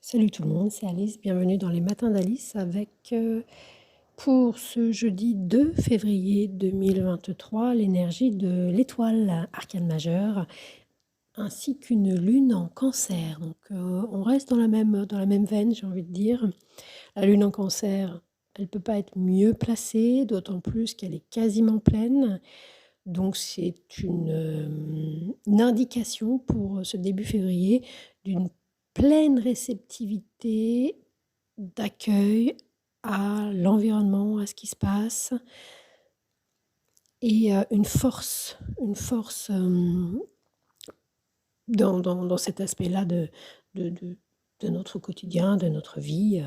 Salut tout le monde, c'est Alice, bienvenue dans les matins d'Alice avec pour ce jeudi 2 février 2023 l'énergie de l'étoile arcane majeure ainsi qu'une lune en cancer. Donc on reste dans la même veine, j'ai envie de dire. La lune en cancer, elle peut pas être mieux placée, d'autant plus qu'elle est quasiment pleine. Donc c'est une indication pour ce début février d'une pleine réceptivité, d'accueil à l'environnement, à ce qui se passe et une force, dans cet aspect-là de de de notre quotidien, de notre vie.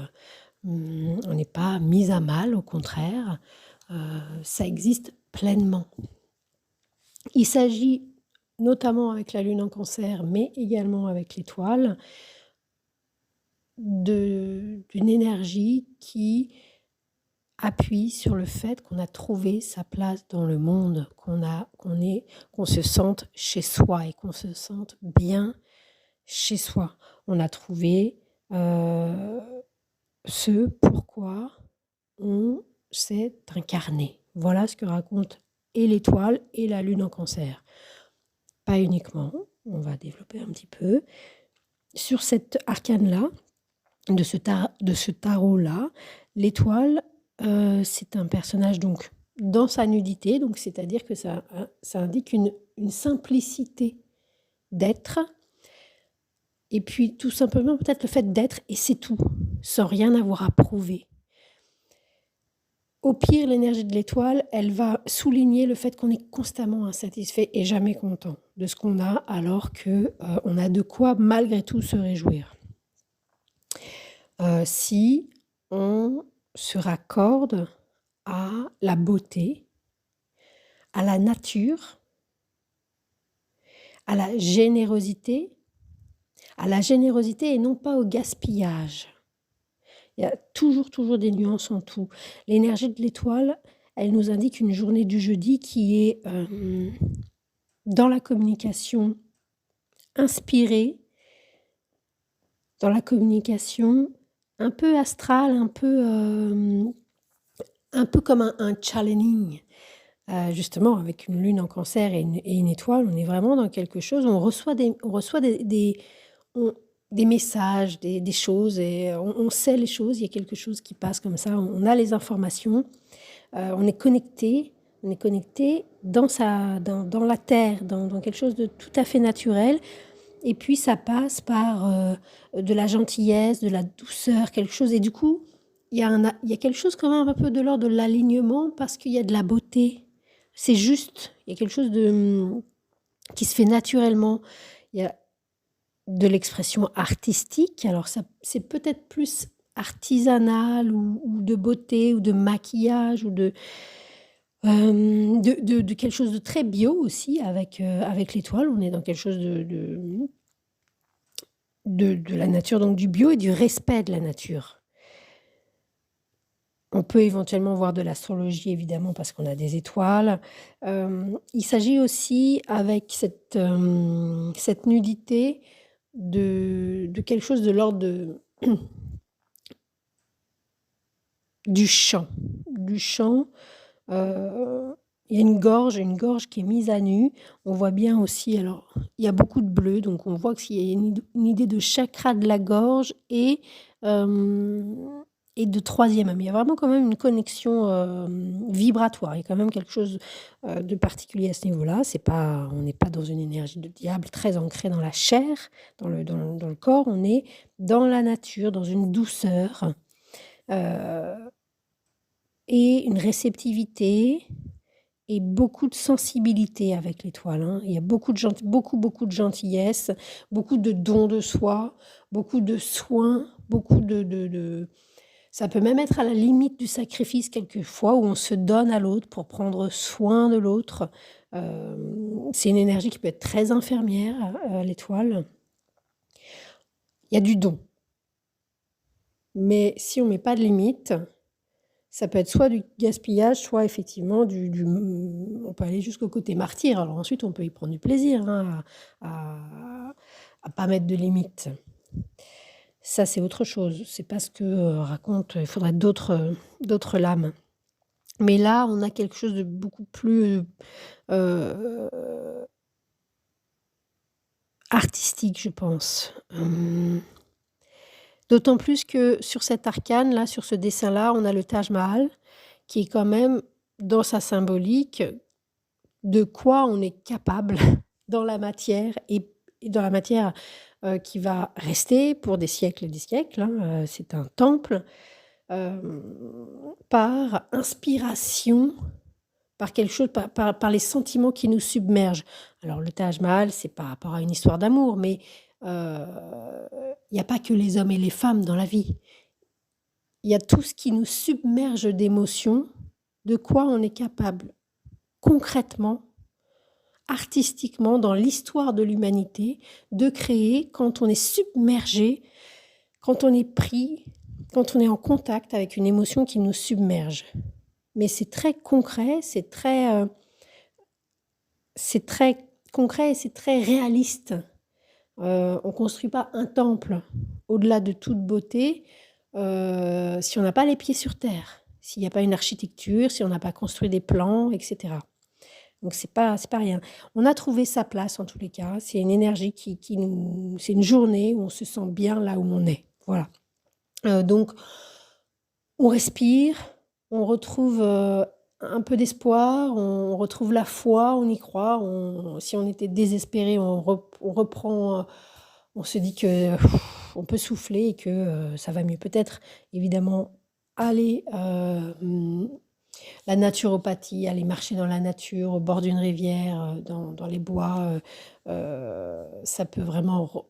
On n'est pas mis à mal, au contraire, ça existe pleinement. Il s'agit notamment avec la lune en cancer, mais également avec l'étoile, d'une énergie qui appuie sur le fait qu'on a trouvé sa place dans le monde, qu'on se sente chez soi et qu'on se sente bien chez soi. On a trouvé ce pourquoi on s'est incarné. Voilà ce que raconte et l'étoile et la lune en cancer. Pas uniquement, on va développer un petit peu. Sur cet arcane-là, de ce tarot-là, l'étoile, c'est un personnage donc dans sa nudité, donc c'est-à-dire que ça indique une simplicité d'être et puis tout simplement peut-être le fait d'être et c'est tout, sans rien avoir à prouver. Au pire, l'énergie de l'étoile, elle va souligner le fait qu'on est constamment insatisfait et jamais content de ce qu'on a, alors que, on a de quoi malgré tout se réjouir. Si on se raccorde à la beauté, à la nature, à la générosité et non pas au gaspillage. Il y a toujours des nuances en tout. L'énergie de l'étoile, elle nous indique une journée du jeudi qui est, dans la communication inspirée, dans la communication un peu astrale, un peu comme un channeling. Justement avec une lune en cancer et une étoile, on est vraiment dans quelque chose, on reçoit des messages, des choses et on sait les choses, il y a quelque chose qui passe comme ça, on a les informations, on est connecté dans la terre, dans quelque chose de tout à fait naturel et puis ça passe par, de la gentillesse, de la douceur, quelque chose et du coup, il y a quelque chose quand même un peu de l'ordre de l'alignement parce qu'il y a de la beauté. C'est juste, il y a quelque chose qui se fait naturellement. Il y a de l'expression artistique, alors ça c'est peut-être plus artisanal ou de beauté ou de maquillage ou de quelque chose de très bio aussi avec l'étoile. On est dans quelque chose de la nature, donc du bio et du respect de la nature. On peut éventuellement voir de l'astrologie évidemment parce qu'on a des étoiles. Il s'agit aussi avec cette nudité de quelque chose de l'ordre du chant. Du chant, il y a une gorge qui est mise à nu. On voit bien aussi alors il y a beaucoup de bleu, donc on voit qu'il y a une idée de chakra de la gorge et de troisième âme. Il y a vraiment quand même une connexion, vibratoire. Il y a quand même quelque chose, de particulier à ce niveau-là. On n'est pas dans une énergie de diable très ancrée dans la chair, dans le corps. On est dans la nature, dans une douceur, heu et une réceptivité et beaucoup de sensibilité avec l'étoile, hein. Il y a beaucoup de gentillesse, beaucoup de don de soi, beaucoup de soins, beaucoup de ça peut même être à la limite du sacrifice quelquefois où on se donne à l'autre pour prendre soin de l'autre. C'est une énergie qui peut être très infirmière, l'étoile. Il y a du don, mais si on met pas de limite, ça peut être soit du gaspillage, soit effectivement on peut aller jusqu'au côté martyr. Alors ensuite, on peut y prendre du plaisir, hein, à pas mettre de limites. Ça, c'est autre chose. C'est pas ce que, raconte il faudrait d'autres lames. Mais là, on a quelque chose de beaucoup plus, heu, artistique, je pense. D'autant plus que sur cet arcane-là, sur ce dessin-là, on a le Taj Mahal qui est quand même dans sa symbolique de quoi on est capable dans la matière et dans la matière, qui va rester pour des siècles et des siècles, hein, c'est un temple, par inspiration, par quelque chose, par les sentiments qui nous submergent. Alors le Taj Mahal, c'est par rapport à une histoire d'amour, mais, il y a pas que les hommes et les femmes dans la vie. Il y a tout ce qui nous submerge d'émotions, de quoi on est capable concrètement, artistiquement, dans l'histoire de l'humanité, de créer quand on est submergé, quand on est pris, quand on est en contact avec une émotion qui nous submerge. Mais c'est très concret, c'est très concret et c'est très réaliste. On construit pas un temple au-delà de toute beauté, si on n'a pas les pieds sur terre, s'il y a pas une architecture, si on n'a pas construit des plans et cetera. Donc c'est pas rien. On a trouvé sa place en tous les cas, c'est une énergie qui nous c'est une journée où on se sent bien là où on est, voilà. Donc on respire, on retrouve, un peu d'espoir, on retrouve la foi, on y croit, si on était désespéré, on reprend, on se dit que on peut souffler et que, ça va mieux. Peut-être évidemment aller, la naturopathie, aller marcher dans la nature, au bord d'une rivière, dans les bois, ça peut vraiment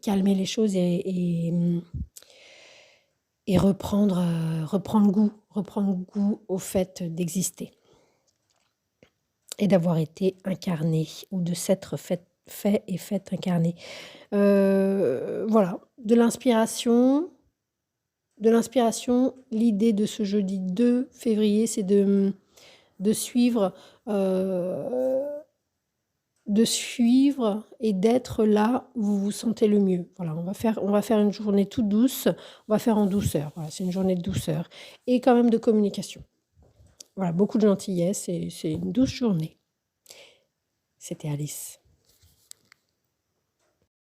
calmer les choses et reprendre goût au fait d'exister et d'avoir été incarné ou de s'être fait et fait incarner. Voilà, de l'inspiration, l'idée de ce jeudi 2 février, c'est de suivre, heu, de suivre et d'être là où vous vous sentez le mieux. Voilà, on va faire une journée toute douce, on va faire en douceur. Voilà, c'est une journée de douceur et quand même de communication. Voilà, beaucoup de gentillesse et c'est une douce journée. C'était Alice.